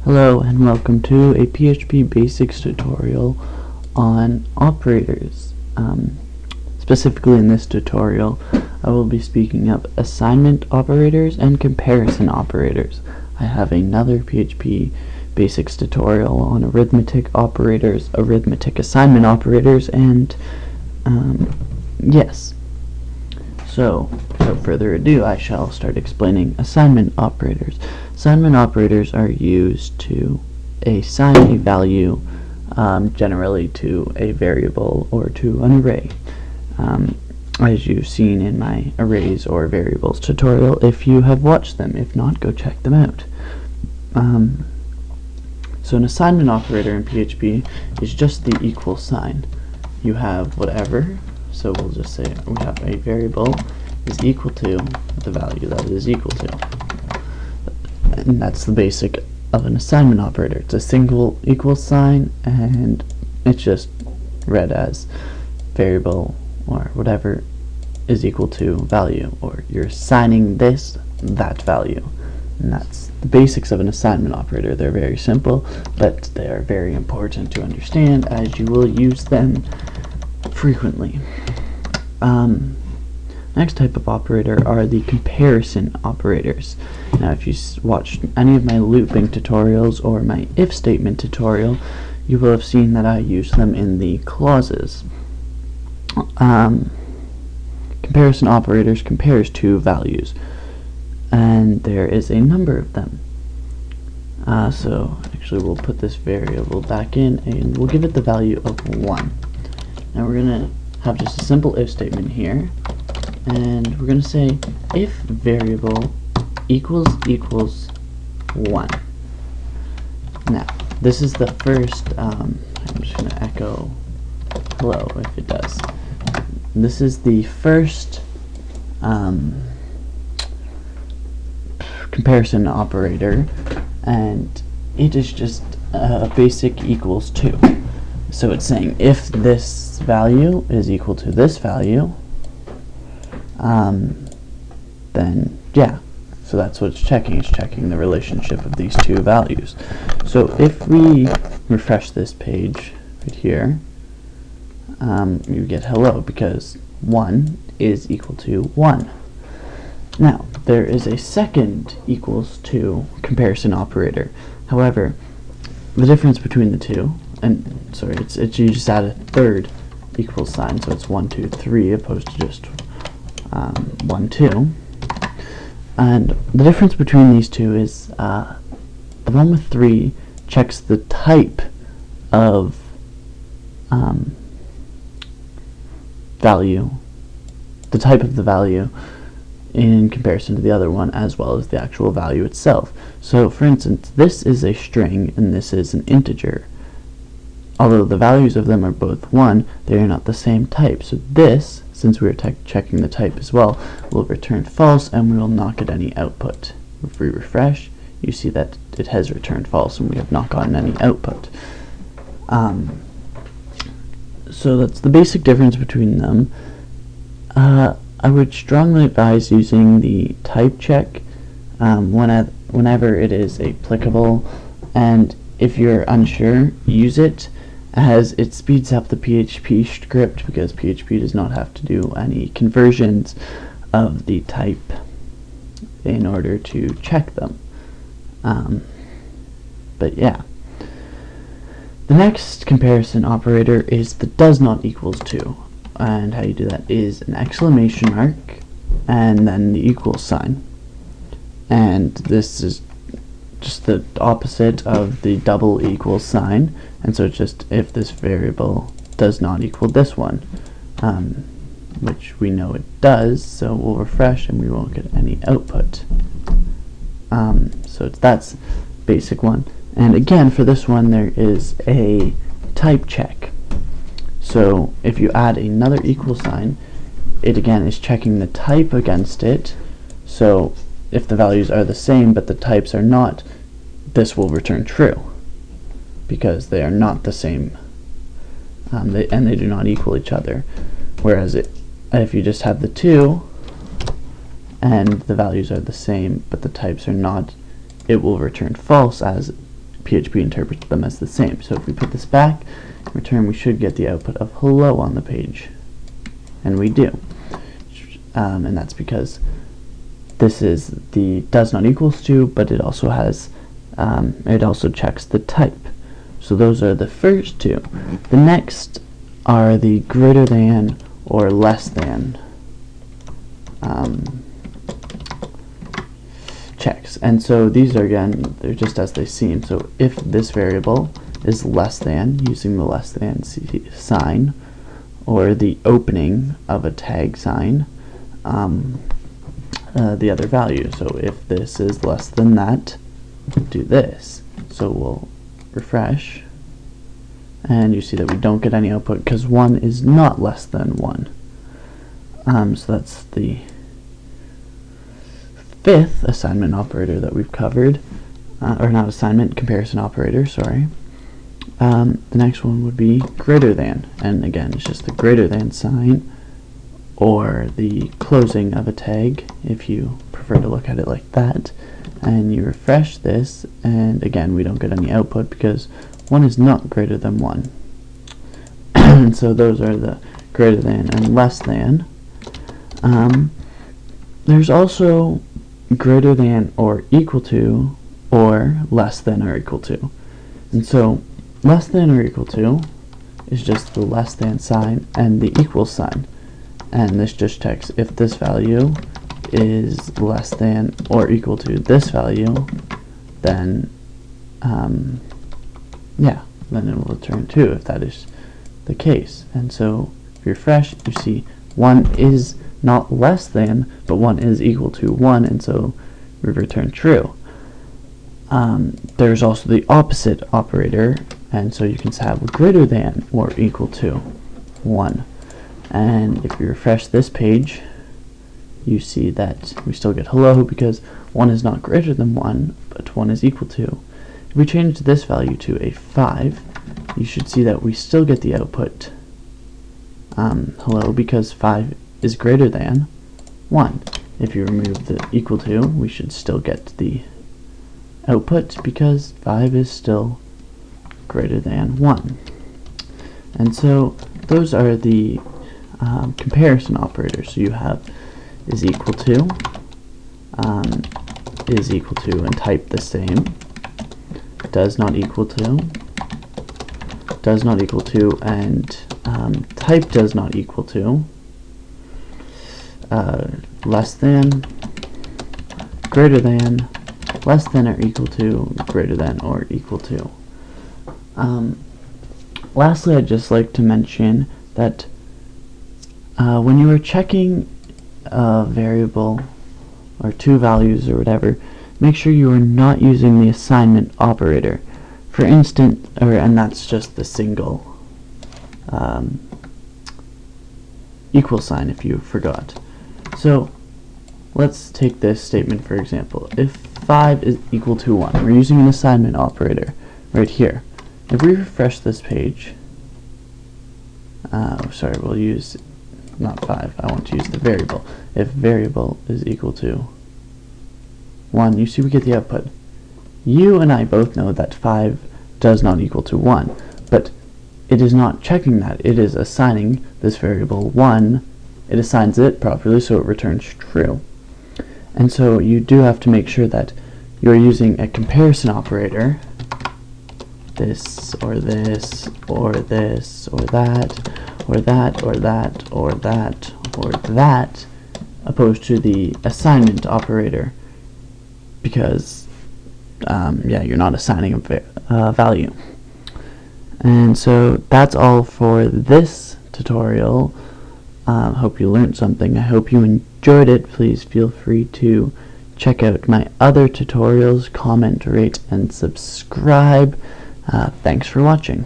Hello and welcome to a PHP basics tutorial on operators. Specifically in this tutorial I will be speaking of assignment operators and comparison operators. I have another PHP basics tutorial on arithmetic operators, arithmetic assignment operators, and yes. So, without further ado, I shall start explaining assignment operators. Assignment operators are used to assign a value, generally to a variable or to an array. As you've seen in my arrays or variables tutorial, if you have watched them. If not, go check them out. So an assignment operator in PHP is just the equal sign. You have whatever. So we'll just say we have a variable is equal to the value that it is equal to. And that's the basic of an assignment operator. It's a single equal sign, and it's just read as variable or whatever is equal to value, or you're assigning that value. And that's the basics of an assignment operator. They're very simple, but they are very important to understand as you will use them frequently. Next type of operator are the comparison operators. Now if you watched any of my looping tutorials or my if statement tutorial, you will have seen that I use them in the clauses. Comparison operators compares two values, and there is a number of them. So actually we'll put this variable back in and we'll give it the value of 1. Now we're going to have just a simple if statement here, and we're going to say if variable equals 1. Now this is the first, I'm just going to echo hello if it does. This is the first comparison operator, and it is just basic equals to. So it's saying if this value is equal to this value, then yeah, so that's what it's checking. It's checking the relationship of these two values. So if we refresh this page right here, you get hello, because 1 is equal to 1. Now there is a second equals to comparison operator. However, the difference between the two, and sorry, it's you just add a third equal sign, so it's 1, 2, 3 opposed to just 1, 2. And the difference between these two is the one with 3 checks the type of value, the type of the value in comparison to the other one, as well as the actual value itself. So for instance, this is a string and this is an integer. Although the values of them are both 1, they are not the same type. So this, since we are checking the type as well, will return false, and we will not get any output. If we refresh, you see that it has returned false and we have not gotten any output. So that's the basic difference between them. I would strongly advise using the type check whenever it is applicable, and if you're unsure, use it, as it speeds up the PHP script, because PHP does not have to do any conversions of the type in order to check them. But yeah. The next comparison operator is the does not equals to, and how you do that is an exclamation mark and then the equal sign. And this is just the opposite of the double equal sign, and so it's just if this variable does not equal this one, which we know it does, so we'll refresh and we won't get any output. So that's basic one. And again, for this one there is a type check. So if you add another equal sign, it again is checking the type against it. So if the values are the same but the types are not, this will return true, because they are not the same, and they do not equal each other. Whereas if you just have the two and the values are the same but the types are not, it will return false, as PHP interprets them as the same. So if we put this back, in return we should get the output of hello on the page. And we do. And that's because this is the does not equals to, but it also has, it also checks the type. So those are the first two. The next are the greater than or less than checks. And so these are, again, they're just as they seem. So if this variable is less than, using the less than sign, or the opening of a tag sign, the other value. So if this is less than that, do this. So we'll refresh, and you see that we don't get any output because 1 is not less than 1. So that's the fifth assignment operator that we've covered, or not assignment, comparison operator, sorry. The next one would be greater than, and again it's just the greater than sign or the closing of a tag if you prefer to look at it like that, and you refresh this, and again we don't get any output because 1 is not greater than 1. And so those are the greater than and less than. There's also greater than or equal to, or less than or equal to. And so less than or equal to is just the less than sign and the equal sign. And this just checks if this value is less than or equal to this value, then yeah, then it will return 2 if that is the case. And so if you refresh, you see 1 is not less than, but 1 is equal to 1, and so we return true. There's also the opposite operator, and so you can have greater than or equal to 1. And if you refresh this page, you see that we still get hello because 1 is not greater than 1, but 1 is equal to. If we change this value to a 5, you should see that we still get the output hello because 5 is greater than 1. If you remove the equal to, we should still get the output because 5 is still greater than 1. And so those are the comparison operators. So you have is equal to, and type the same, does not equal to, and type does not equal to, less than, greater than, less than or equal to, greater than or equal to. Lastly, I'd just like to mention that when you are checking a variable or two values or whatever, make sure you are not using the assignment operator. For instance, and that's just the single equal sign if you forgot. So let's take this statement for example. If 5 is equal to 1, we're using an assignment operator right here. If we refresh this page, sorry, we'll use not 5, I want to use the variable. If variable is equal to 1, you see we get the output. You and I both know that 5 does not equal to 1, but it is not checking that. It is assigning this variable 1. It assigns it properly, so it returns true. And so you do have to make sure that you're using a comparison operator, this, or this, or this, or that, or that, or that, or that, or that, opposed to the assignment operator, because yeah, you're not assigning a value. And so that's all for this tutorial. Hope you learned something. I hope you enjoyed it. Please feel free to check out my other tutorials, comment, rate, and subscribe. Thanks for watching.